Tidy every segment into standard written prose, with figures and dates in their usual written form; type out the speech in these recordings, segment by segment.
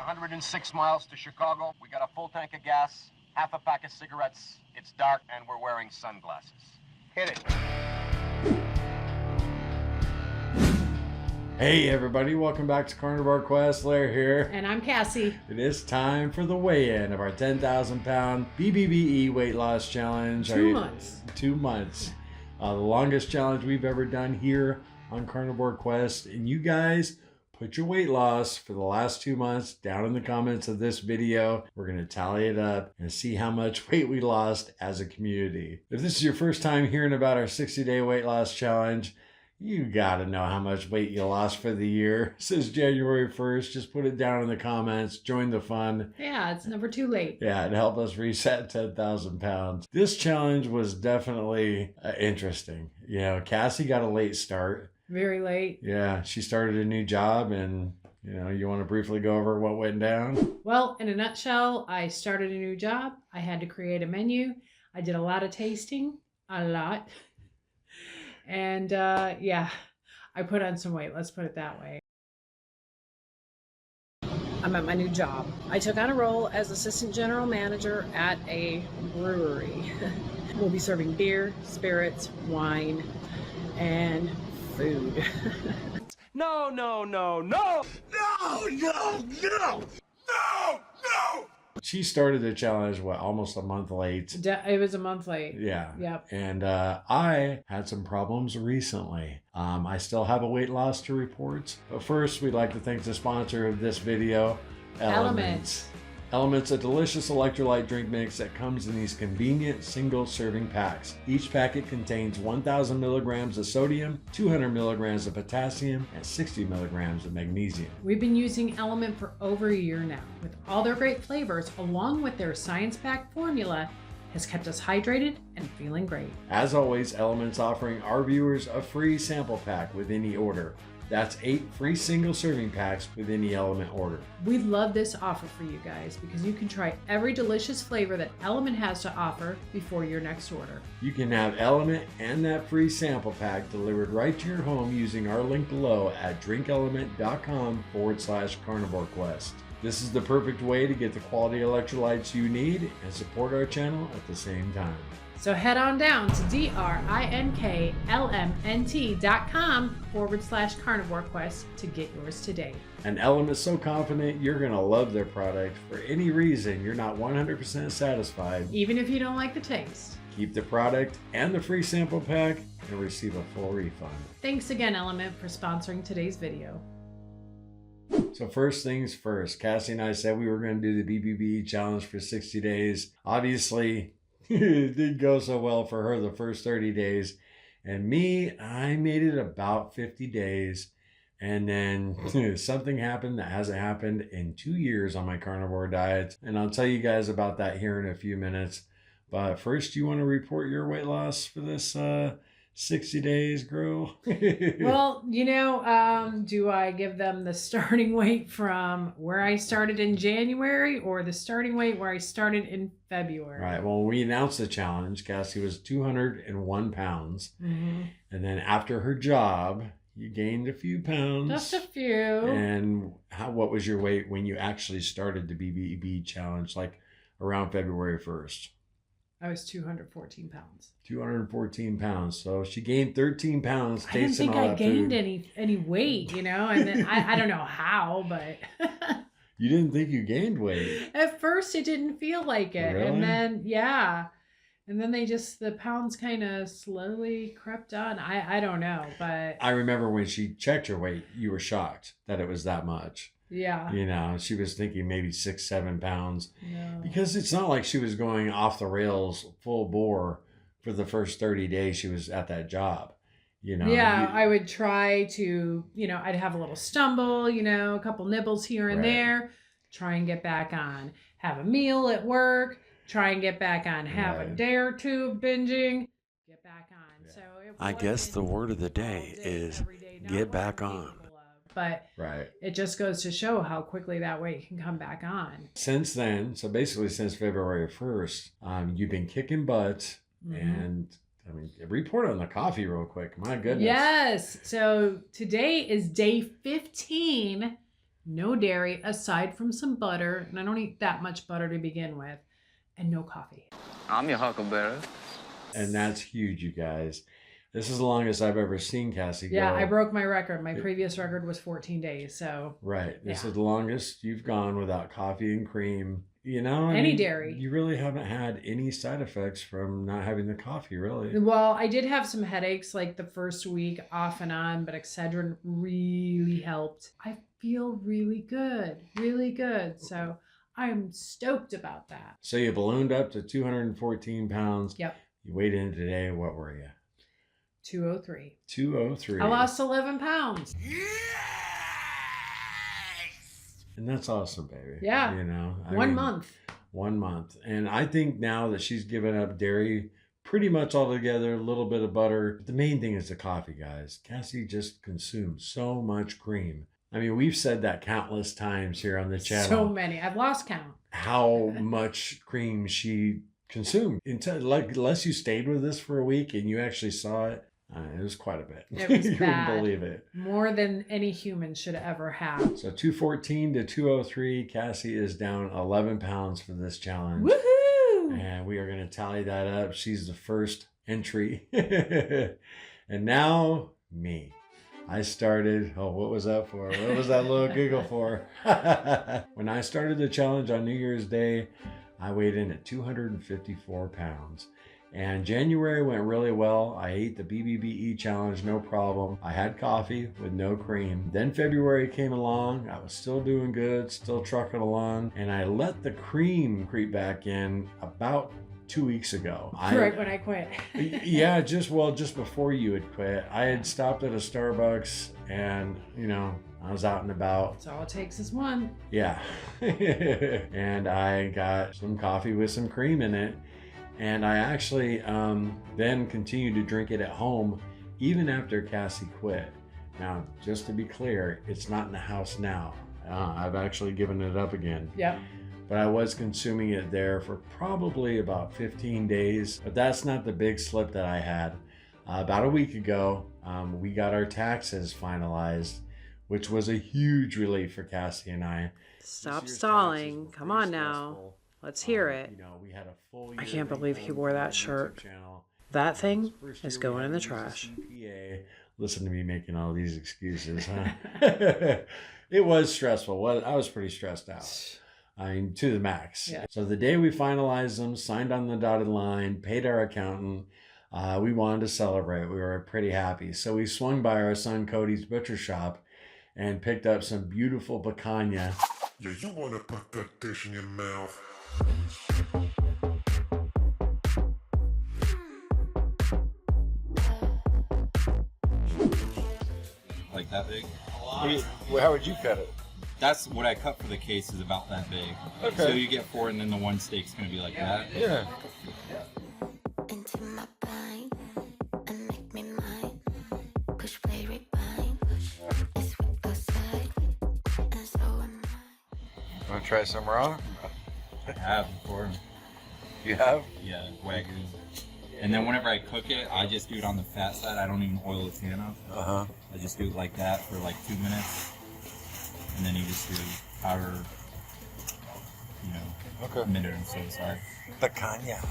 106 miles to Chicago. We got a full tank of gas, half a pack of cigarettes. It's dark, and we're wearing sunglasses. Hit it. Hey everybody, welcome back to Carnivore Quest. Larry here. And I'm Cassie. It is time for the weigh-in of our 10,000 pound BBBE weight loss challenge. 2 months. 2 months. The longest challenge we've ever done here on Carnivore Quest. And you guys put your weight loss for the last 2 months down in the comments of this video. We're going to tally it up and see how much weight we lost as a community. If this is your first time hearing about our 60-day weight loss challenge, you gotta know how much weight you lost for the year. Since January 1st, just put it down in the comments. Join the fun. Yeah, it's never too late. Yeah, and help us reset 10,000 pounds. This challenge was definitely interesting. You know, Cassie got a late start. Very late. Yeah, she started a new job, and you want to briefly go over what went down? Well, in a nutshell, I started a new job. I had to create a menu. I did a lot of tasting, a lot. And yeah, I put on some weight, let's put it that way. I'm at my new job. I took on a role as assistant general manager at a brewery. We'll be serving beer, spirits, wine, and food. No, no, no, no! No, no, no! No, no! She started the challenge, almost a month late? It was a month late. Yeah. Yep. And I had some problems recently. I still have a weight loss to report. But first, we'd like to thank the sponsor of this video, Elements. Elements, a delicious electrolyte drink mix that comes in these convenient single serving packs. Each packet contains 1,000 milligrams of sodium, 200 milligrams of potassium, and 60 milligrams of magnesium. We've been using Element for over a year now. With all their great flavors, along with their science-backed formula, has kept us hydrated and feeling great. As always, Elements offering our viewers a free sample pack with any order. That's 8 free single serving packs with any Element order. We love this offer for you guys because you can try every delicious flavor that Element has to offer before your next order. You can have Element and that free sample pack delivered right to your home using our link below at drinkelement.com/Carnivore Quest. This is the perfect way to get the quality electrolytes you need and support our channel at the same time. So head on down to drinklmnt.com/Carnivore Quest to get yours today. And Element's so confident you're going to love their product. For any reason you're not 100% satisfied, even if you don't like the taste, keep the product and the free sample pack and receive a full refund. Thanks again, Element, for sponsoring today's video. So first things first, Cassie and I said we were going to do the BBBE challenge for 60 days. Obviously, it didn't go so well for her the first 30 days. And me, I made it about 50 days. And then something happened that hasn't happened in 2 years on my carnivore diet. And I'll tell you guys about that here in a few minutes. But first, you want to report your weight loss for this 60 days, girl? Well, do I give them the starting weight from where I started in January or the starting weight where I started in February? Right. Well, we announced the challenge. Cassie was 201 pounds. Mm-hmm. And then after her job, you gained a few pounds. Just a few. And what was your weight when you actually started the BBB challenge, like around February 1st? I was 214 pounds. 214 pounds. So she gained 13 pounds. I didn't think I gained any weight, and then I don't know how, but you didn't think you gained weight? At first it didn't feel like it. Really? And then and then the pounds kind of slowly crept on. I don't know, but I remember when she checked your weight, you were shocked that it was that much. Yeah. She was thinking maybe 6-7 pounds. No. Because it's not like she was going off the rails full bore for the first 30 days she was at that job. Yeah, I would try to, I'd have a little stumble, a couple nibbles here and there, try and get back on. Have a meal at work, try and get back on. Have a day or two of binging, get back on. Yeah. So I guess the word of the day is get back on. But it just goes to show how quickly that weight can come back on. Since then, so basically since February 1st, you've been kicking butt. Mm-hmm. And report on the coffee real quick. My goodness. Yes. So today is day 15 no dairy aside from some butter, and I don't eat that much butter to begin with, and no coffee. I'm your huckleberry. And that's huge, you guys. This is the longest I've ever seen Cassie go. Yeah, I broke my record. My previous record was 14 days, so. Right. This Yeah. is the longest you've gone without coffee and cream. You know, Any dairy. You really haven't had any side effects from not having the coffee, really. Well, I did have some headaches like the first week off and on, but Excedrin really helped. I feel really good, really good. So I'm stoked about that. So you ballooned up to 214 pounds. Yep. You weighed in today. What were you? 203. 203. I lost 11 pounds. And that's awesome, baby. Yeah. You know, 1 month. 1 month. And I think now that she's given up dairy pretty much altogether, a little bit of butter. The main thing is the coffee, guys. Cassie just consumes so much cream. I mean, we've said that countless times here on the channel. So many. I've lost count. How much cream she consumed. Unless you stayed with us for a week and you actually saw it, it was quite a bit. It was you bad. wouldn't believe it. More than any human should ever have. So 214 to 203, Cassie is down 11 pounds for this challenge. Woohoo! And we are going to tally that up. She's the first entry. And now, me. I started, what was that for? What was that little giggle for? When I started the challenge on New Year's Day, I weighed in at 254 pounds. And January went really well. I ate the BBBE challenge, no problem. I had coffee with no cream. Then February came along. I was still doing good, still trucking along. And I let the cream creep back in about 2 weeks ago. Right when I quit. Yeah, just before you had quit. I had stopped at a Starbucks and, I was out and about. That's all it takes is one. Yeah. And I got some coffee with some cream in it. And I actually then continued to drink it at home even after Cassie quit. Now, just to be clear, it's not in the house now. I've actually given it up again. Yep. But I was consuming it there for probably about 15 days. But that's not the big slip that I had. About a week ago, we got our taxes finalized, which was a huge relief for Cassie and I. Stop stalling. Come on now. Stressful. Let's hear it. We had a full I year can't believe he wore that shirt. channel. That thing First is year we going in had the to use a trash. CPA. Listen to me making all these excuses, huh? It was stressful. I was pretty stressed out. I mean, to the max. Yeah. So the day we finalized them, signed on the dotted line, paid our accountant, we wanted to celebrate. We were pretty happy. So we swung by our son Cody's butcher shop and picked up some beautiful picanha. Yeah, you want to put that dish in your mouth. Like that big? How would you cut it? That's what I cut for the case, is about that big. Okay. So you get 4 and then the one steak's gonna be like that. Yeah. Into my mind and make me mine. Push play rewind. It's wet outside and so am I. Want to try some raw? I have before. You have? Yeah, Wagyu. And then whenever I cook it, I just do it on the fat side. I don't even oil the pan up. Uh-huh. I just do it like that for like 2 minutes. And then you just do however, Okay. a minute or so, sorry. Picanha.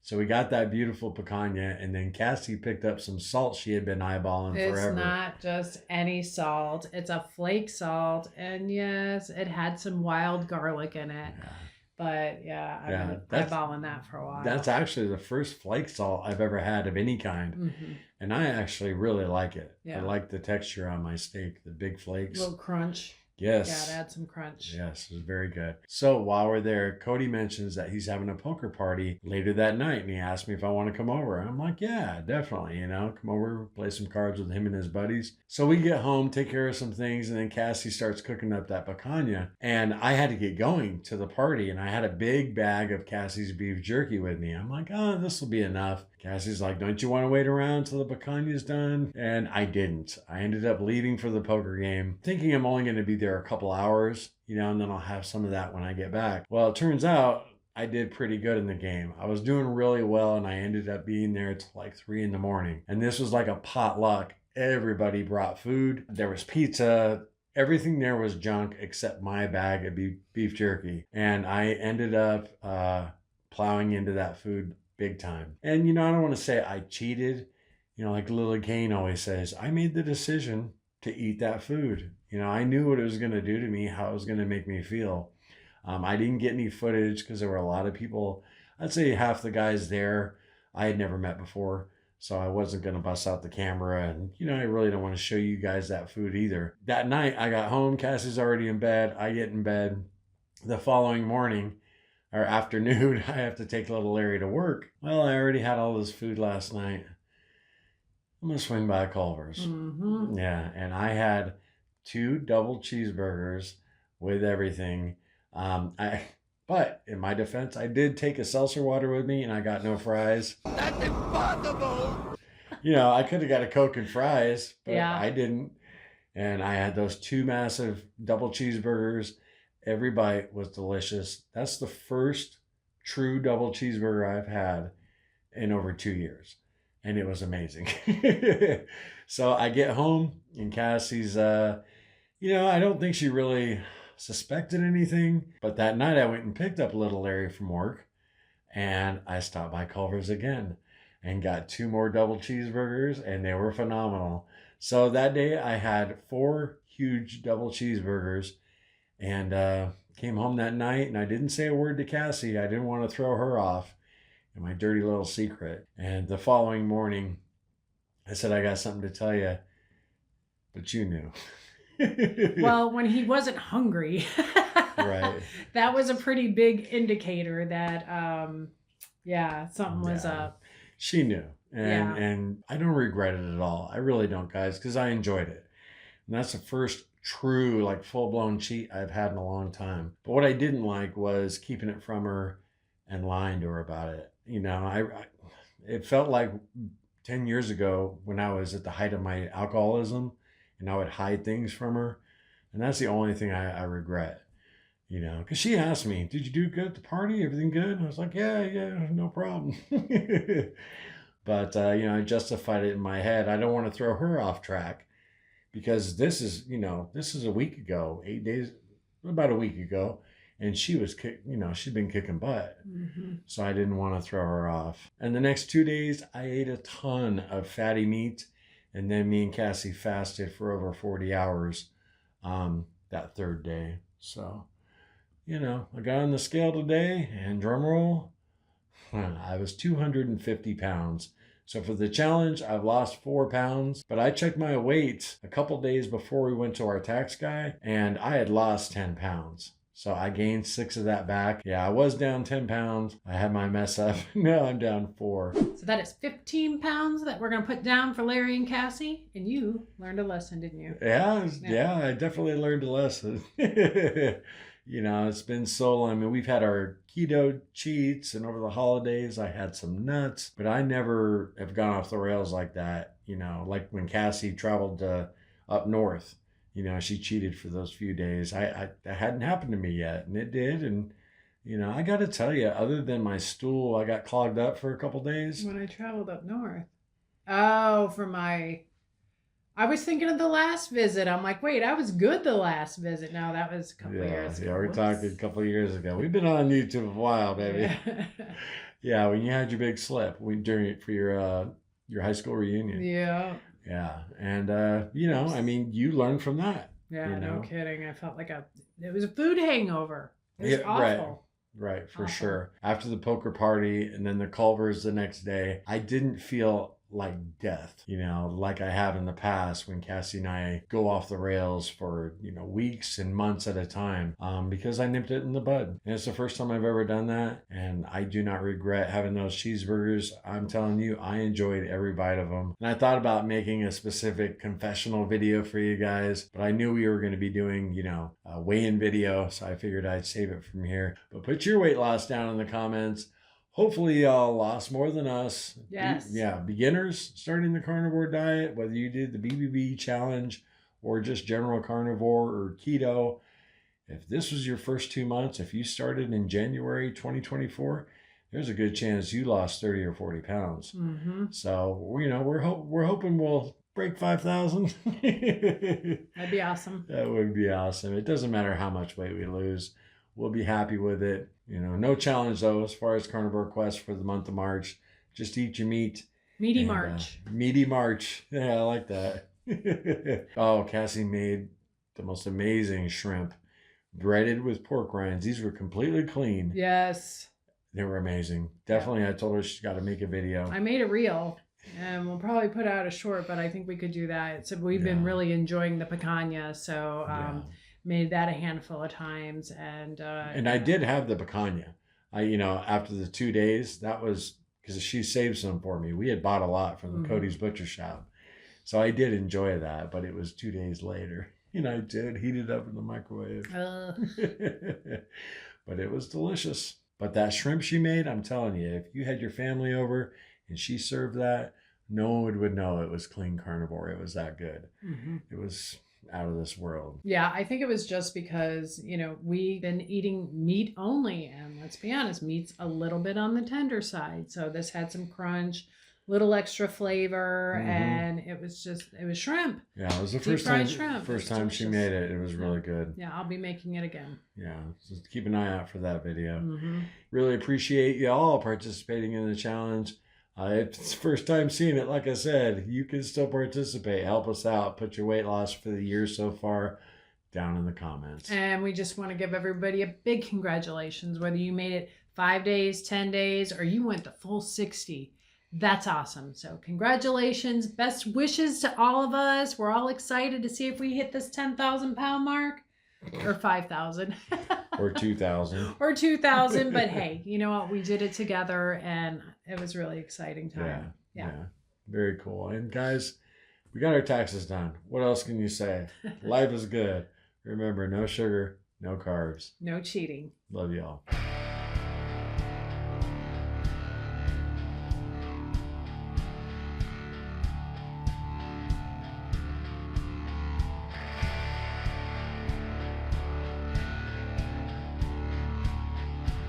So we got that beautiful picanha, and then Cassie picked up some salt she had been eyeballing It's forever. not just any salt. It's a flake salt. And yes, it had some wild garlic in it. Yeah. But yeah, I've Yeah, been that's- eyeballing that for a while. That's actually the first flake salt I've ever had of any kind. Mm-hmm. And I actually really like it. Yeah. I like the texture on my steak, the big flakes. little crunch. Yes. Yeah, it had some crunch. Yes, it was very good. So while we're there, Cody mentions that he's having a poker party later that night, and he asked me if I want to come over. And I'm like, yeah, definitely, come over, play some cards with him and his buddies. So we get home, take care of some things, and then Cassie starts cooking up that picanha. And I had to get going to the party, and I had a big bag of Cassie's beef jerky with me. I'm like, this will be enough. Cassie's like, don't you want to wait around till the picanha's done? And I didn't. I ended up leaving for the poker game, thinking I'm only going to be there a couple hours, and then I'll have some of that when I get back. Well, it turns out I did pretty good in the game. I was doing really well, and I ended up being there till like 3 in the morning. And this was like a potluck. Everybody brought food. There was pizza. Everything there was junk except my bag of beef jerky. And I ended up plowing into that food big time. And, I don't want to say I cheated. Like Lily Kane always says, I made the decision to eat that food. I knew what it was going to do to me, how it was going to make me feel. I didn't get any footage because there were a lot of people. I'd say half the guys there I had never met before. So I wasn't going to bust out the camera. And, I really don't want to show you guys that food either. That night I got home. Cassie's already in bed. I get in bed. The following morning or afternoon, I have to take little Larry to work. Well, I already had all this food last night. I'm going to swing by Culver's. Mm-hmm. Yeah. And I had 2 double cheeseburgers with everything. But in my defense, I did take a seltzer water with me and I got no fries. That's impossible! I could have got a Coke and fries, but Yeah. I didn't. And I had those 2 massive double cheeseburgers. Every bite was delicious. That's the first true double cheeseburger I've had in over 2 years. And it was amazing. So I get home and Cassie's, I don't think she really suspected anything. But that night I went and picked up little Larry from work. And I stopped by Culver's again and got 2 more double cheeseburgers. And they were phenomenal. So that day I had 4 huge double cheeseburgers. And came home that night. And I didn't say a word to Cassie. I didn't want to throw her off. My dirty little secret. And the following morning, I said, I got something to tell you, but you knew. Well, when he wasn't hungry, right. That was a pretty big indicator that, something was up. She knew. And I don't regret it at all. I really don't, guys, because I enjoyed it. And that's the first true, full-blown cheat I've had in a long time. But what I didn't like was keeping it from her and lying to her about it. It felt like 10 years ago when I was at the height of my alcoholism and I would hide things from her. And that's the only thing I regret, because she asked me, did you do good at the party? Everything good? And I was like, yeah, no problem. But, I justified it in my head. I don't want to throw her off track because this is a week ago, 8 days, about a week ago. And she was, she'd been kicking butt. Mm-hmm. So I didn't want to throw her off. And the next 2 days, I ate a ton of fatty meat. And then me and Cassie fasted for over 40 hours that third day. So, I got on the scale today and drum roll, I was 250 pounds. So for the challenge, I've lost 4 pounds, but I checked my weight a couple days before we went to our tax guy and I had lost 10 pounds. So I gained 6 of that back. Yeah, I was down 10 pounds. I had my mess up. Now I'm down 4. So that is 15 pounds that we're going to put down for Larry and Cassie. And you learned a lesson, didn't you? Yeah, I definitely learned a lesson. It's been so long. I mean, we've had our keto cheats, and over the holidays, I had some nuts, but I never have gone off the rails like that. Like when Cassie traveled up north. She cheated for those few days. That hadn't happened to me yet, and it did. And, I got to tell you, other than my stool, I got clogged up for a couple days. When I traveled up north. Oh, I was thinking of the last visit. I'm like, wait, I was good the last visit. No, that was a couple years ago. Yeah, we're talking a couple of years ago. We've been on YouTube a while, baby. Yeah, when you had your big slip for your high school reunion. Yeah. Yeah. And, you learned from that. Yeah, no kidding. I felt like it was a food hangover. It was awful. Right, for Awful. sure. After the poker party and then the Culvers the next day, I didn't feel like death, like I have in the past when Cassie and I go off the rails for, weeks and months at a time, because I nipped it in the bud. And it's the first time I've ever done that. And I do not regret having those cheeseburgers. I'm telling you, I enjoyed every bite of them. And I thought about making a specific confessional video for you guys, but I knew we were going to be doing, a weigh-in video. So I figured I'd save it from here. But put your weight loss down in the comments. Hopefully y'all lost more than us. Yes. Beginners starting the carnivore diet, whether you did the BBBE challenge or just general carnivore or keto, If this was your first 2 months, if you started in January 2024, there's a good chance you lost 30 or 40 pounds. Mm-hmm. So, you know, we're hoping we'll break 5,000. That'd be awesome. That would be awesome. It doesn't matter how much weight we lose. We'll be happy with it. You know, no challenge though, as far as Carnivore Quest for the month of March. Just eat your meat. Meaty March. Meaty March. Yeah, I like that. Oh, Cassie made the most amazing shrimp breaded with pork rinds. These were completely clean. Yes. They were amazing. Definitely, yeah. I told her she's got to make a video. I made a reel, and we'll probably put out a short, but I think we could do that. So we've been really enjoying the picanha, so made that a handful of times. And I did have the picanha. After the 2 days, that was because she saved some for me. We had bought a lot from the Cody's Butcher Shop. So I did enjoy that, but it was 2 days later. I did heat it up in the microwave. But it was delicious. But that shrimp she made, I'm telling you, if you had your family over and she served that, no one would know it was clean carnivore. It was that good. Mm-hmm. It was out of this world. Yeah, I think it was just because, we've been eating meat only. And let's be honest, meat's a little bit on the tender side. So this had some crunch, little extra flavor, and it was shrimp. Yeah, it was the first time she made it. It was really good. Yeah, I'll be making it again. Yeah, so keep an eye out for that video. Really appreciate you all participating in the challenge. If it's the first time seeing it, like I said, you can still participate. Help us out. Put your weight loss for the year so far down in the comments. And we just want to give everybody a big congratulations, whether you made it 5 days, 10 days, or you went the full 60. That's awesome. So congratulations. Best wishes to all of us. We're all excited to see if we hit this 10,000 pound mark or 5,000 or 2,000 or 2,000. But hey, you know what? We did it together and it was really exciting time. Yeah. Very cool. And guys, we got our taxes done. What else can you say? Life is good. Remember, no sugar, no carbs. No cheating. Love y'all.